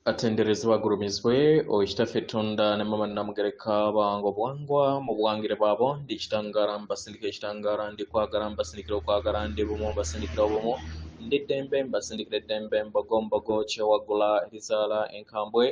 atenderezebwa agulumizibwe oekitaffe Tonda ne mama namugereka bango bwangwa mu bwangire bwabo ndi kitangara mbasindika ekitangara ndi kwagala mbasindikira okwagala ndi bumu mbasindikira obumu ndi ddembe mbasindikira eddembe mbogombogo kyewagula erizaala enkambwe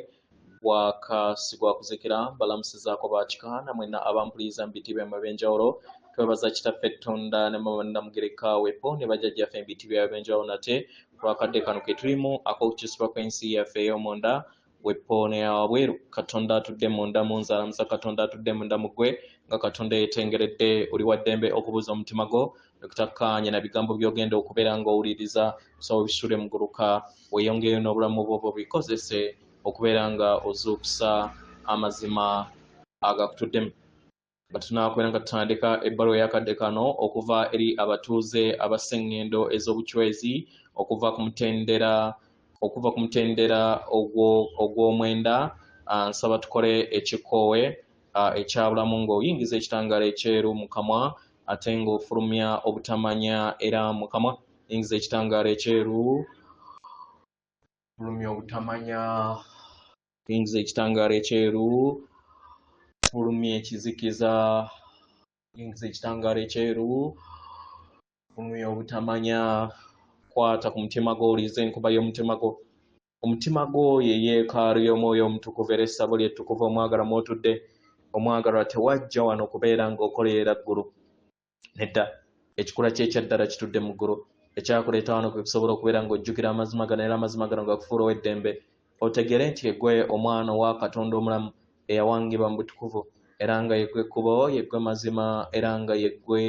bwakasigwa kuzikira balamusizaako bakikaana mwena abampuliza mbitibwa emabyenjawulo twebaza kitaffe Tonda ne mama namugereka wepo ne bajjajjaffe embitibwa ebyenjawulo nate lwakadde kano ke tulimu ak'okukisibwa kw'ensi yaffe ey'omunda wepo ne wabweru Katonda atudde munda mu nzalamuza Katonda atudde munda mu ggwe nga Katonda yeetengeredde oli wa ddembe okubuuza omutima gwo okutakkaanya na bigambo by'ogenda okubeera ng'owuliriza kusaba obisule mu gguluka weeyongeyo n'obulamu bwo bikozese okubeera nga ozuukusa amazima agakutuddemu nga tunaakwera nga tutandika ebbaluwa y'akadde kano okuva eri abatuuze aba Sengendo ez'obucwezi okuva ku mutendera ogw'omwenda nsaba tukole ekikoowe ekyabulamu ng'oyingiza ekitangaala ekyeru mu kamwa ate ng'ofulumya obutamanya era mu kamwa yingiza ekitangaala ekyeru fulumya obutamanya yingiza ekitangaala ekyeru fulumya ekizikiza yingiza ekitangaala ekyeru fulumya obutamanya kwata ku mutima gwo olize enkuba y'omutima gwo omutima gwo ye yeekaalu y'omwoyo omutukuvu era essabo lyettukuvu omwagala mw'otudde omwagalwa tewajja wano okubeera ng'okolerera ggulu nedda ekikula kye ekyaddala kitudde mu ggulu ekyakuleeta wano kwe kusobola okubeera ng'ojjukira amazima gano era amazima gano gakufuula ow'eddembe otegere nti yeggwe omwana wa Katonda omulamu eyawangibwa mu butukuvu era nga yeggwe ekkubo yeggwe mazima era nga yeggwe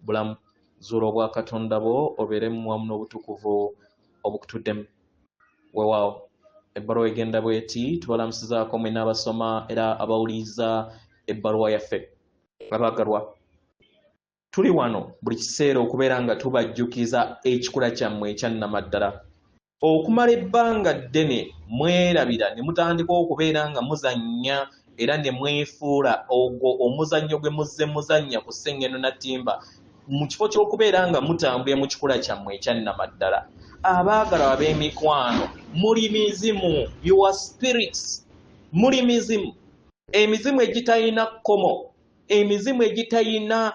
bulamu zuula obwa Katonda bwo obeeremu wamu n'obutukuvu obukutuddemu weewaawo ebbaluwa egenda bw'eti tubalamusizaako mwena abasoma era abawuliriza ebbaluwa yaffe abaagalwa tuli wano buli kiseera okubeera nga tubajjukiza ekikula kyammwe ekyannamaddala okumala ebbanga ddene mwerabira ne mutandika okubeera nga muzannya era ne mwefuula ogwo omuzannyo gwe muzze muzannya ku Sengendo na Ttimba mu kifo ky'okubeera nga mutambulira mu kikula kyammwe ekyannamaddala abaagalwa ab'emikwano muli mizimu your spirits muli mizimu emizimu egitalina kkomo emizimu egitalina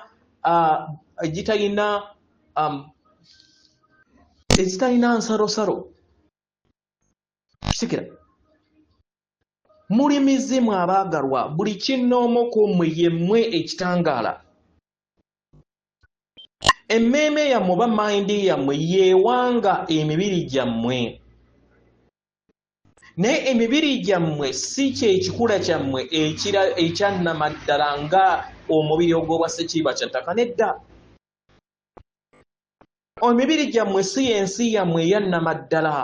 nsalosalo kisikira muli mizimu abaagalwa buli kinnoomu ku mmwe yemmwe ekitangaala emmeeme yammwe oba mayindi yammwe yeewanga emibiri gyammwe naye emibiri gyammwe si kyekikula kyammwe ekyannamaddala nga omubiri ogw'obwa Ssekiiba kyattaka nedda emibiri gyammwe si y'ensi yammwe eyannamaddala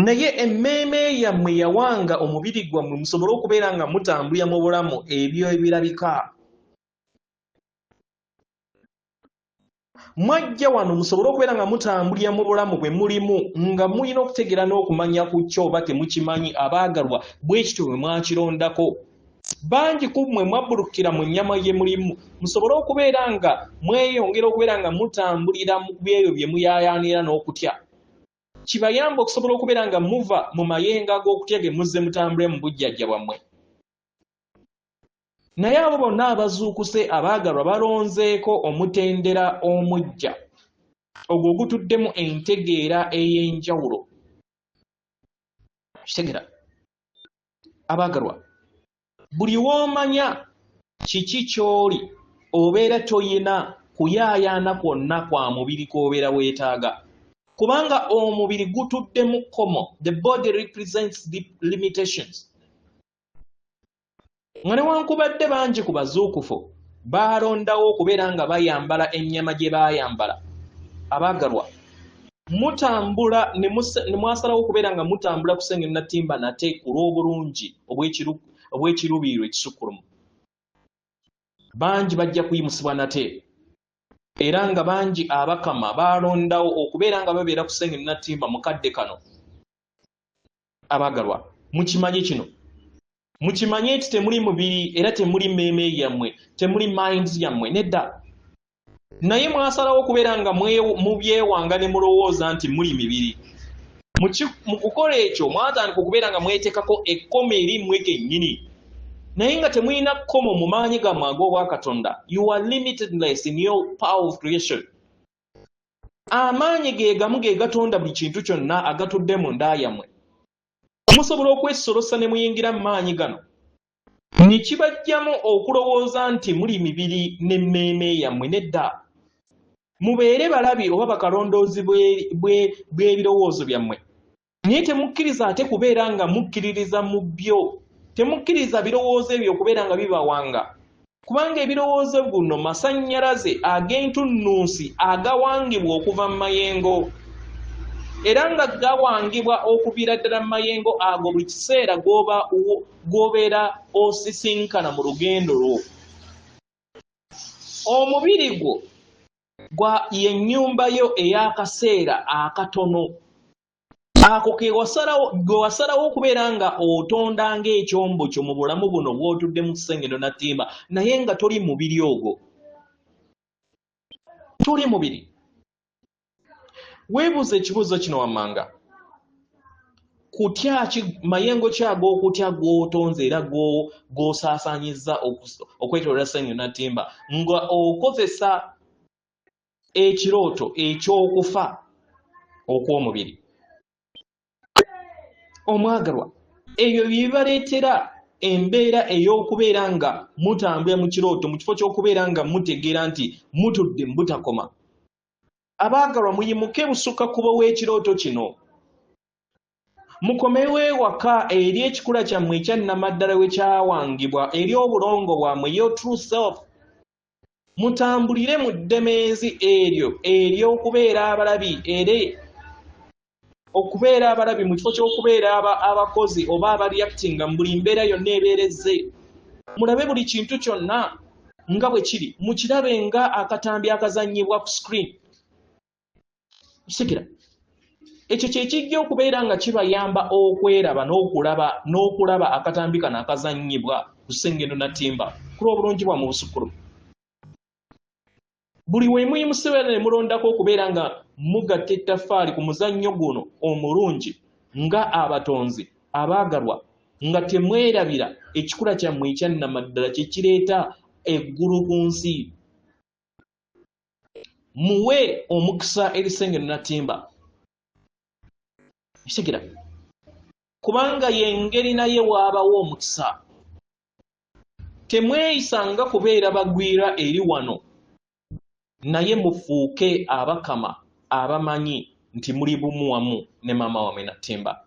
naye emmeeme yammwe yawanga omubiri gwammwe musobole okubeera nga mutambulira mu bulamu ebyo ebirabika mwajja wano musobole okubeera nga mutambulira mu bulamu bwe mulimu nga mulina okutegeera n'okumanya ku kyo oba temukimanyi abaagalwa bwe kityo bwe mwakirondako bangi ku mmwe mwabbulukira mu nnyama ye mulimu musobole okubeera nga mweyongera okubeera nga mutambulira mu byeyo bye muyaayaanira n'okutya kibayamba okusobola okubeera nga muva mu mayengo ag'okutya ge muzze mutambule mu bujjajja bwammwe naye abo bonna abazuukuse abaagalwa balonzeeko omutendera omuggya ogwo ogutuddemu entegeera ey'enjawulo kitegeera abaagalwa buli w'omanya kiki ky'oli obeera toyina kuyaayaana kwonna kwa mubiri kw'obeera weetaaga kubanga omubiri gutuddemu kkomo the body represents the limitations nga newankubadde bangi ku bazuukufu baalondawo okubeera nga bayambala ennyama gye baayambala abaagalwa mutambula ne mwasalawo okubeera nga mutambula ku Sengendo na Ttimba nate ku lw'obulungi obw'ekiruubirirwa ekisukkulumu bangi bajja kuyimusibwa nate era nga bangi abakama baalondawo okubeera nga babeera ku Sengendo na Ttimba mu kadde kano abaagalwa mukimanyi kino mukimanye nti temuli mubiri era temuli mmeeme yammwe temuli minds yammwe nedda naye mwasalawo okubeera nga mubyewanga ne mulowooza nti muli mibiri mu kukola ekyo mwatandika okubeera nga mweteekako ekkomo erimmwe kennyini naye nga temulina kkomo mu maanyi gammwe ag'obwakatonda. You are limitless in your power of creation. Amaanyi ge gamu ge gatonda buli kintu kyonna agatudde mu nda yammwe. Musobola okwesolosa ne muyingira mu maanyi gano ne kibajjamu okulowooza nti muli mibiri n'emmeeme yammwe. Nedda, mubeere balabi oba bakalondoozi bw'ebirowoozo byammwe, naye temukkiriza ate kubeera nga mukkiririza mu byo. Temukkiriza birowoozo ebyo okubeera nga bibawanga, kubanga ebirowoozo guno masannyalaze ag'entunnunsi agawangibwa okuva mu mayengo, era nga gawangibwa okuviira ddala mu mayengo ago buli kiseera gw'obeera osisinkana mu lugendo lwo. Omubiri gwo ye nnyumba yo ey'akaseera akatono. Ako ke wasalawo okubeera nga otonda ng'ekyombo kyo mu bulamu buno bw'otudde mu Sengendo Natimba, naye nga toli mubiri ogwo. Toli mubiri. Weebuuza ekibuuzo kino wammanga. Kutya mayengo ki ag'okutya gw'otonze era gw'osaasaanyizza okwetooloola Sengendo Natimba nga okozesa ekirooto eky'okufa okw'omubiri? Omwagalwa, ebyo bibaleetera embeera ey'okubeera nga mutambula mu kirooto mu kifo ky'okubeera nga mutegeera nti mutudde mu butakoma. Abaagalwa, muyimuke busukka kubo w'ekirooto kino. Mukomewo ewaka eri ekikula kyammwe ekyannamaddala we kyawangibwa, eri obulongo bwammwe, your true self. Mutambulire mu ddemeezi eryo ery'okubeera abalabi, okubeera abalabi mu kifo ky'okubeera abakozi oba abareactinga mu buli mbeera yonna ebeerezze. Mulabe buli kintu kyonna nga bwe kiri, mukirabe nga akatambi akazannyibwa ku screen. Sikira, ekyo kye kijja okubeera nga kibayamba okweraba n'okulaba akatambi kano akazannyibwa ku Sengendo Natimba ku lw'obulungi bwa mu busukulu. Buli we muyimusibwa ne mulondako okubeera nga mugatta ettaffaali ku muzannyo guno omulungi nga abatonzi abaagalwa, nga temwerabira ekikula kyammwe ekyannamaddala kye kireeta eggulu ku nsi. Muwe omukisa eri Sengendo Natimba. Sigira, kubanga yengeri naye waabawo omukisa. Temweyisanga kubeera bagwira eri wano, naye mufuuke abakama abamanyi nti muli bumu wamu ne maama wammwe Natimba.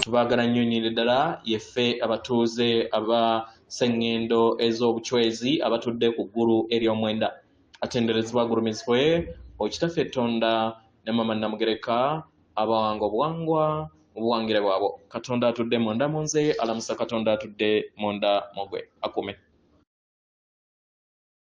Tubaagala nnyo ddala yeffe abatuuze aba Sengendo ez'obucwezi abatudde ku ggulu ery'omwenda. Atenderezebwa agulumizibwe okitaffe Tonda ne maama Namugereka abawanga obuwangwa obuwangire bwabo. Katonda atudde munda mu nze, alamusa Katonda atudde munda mu gwe. Akume.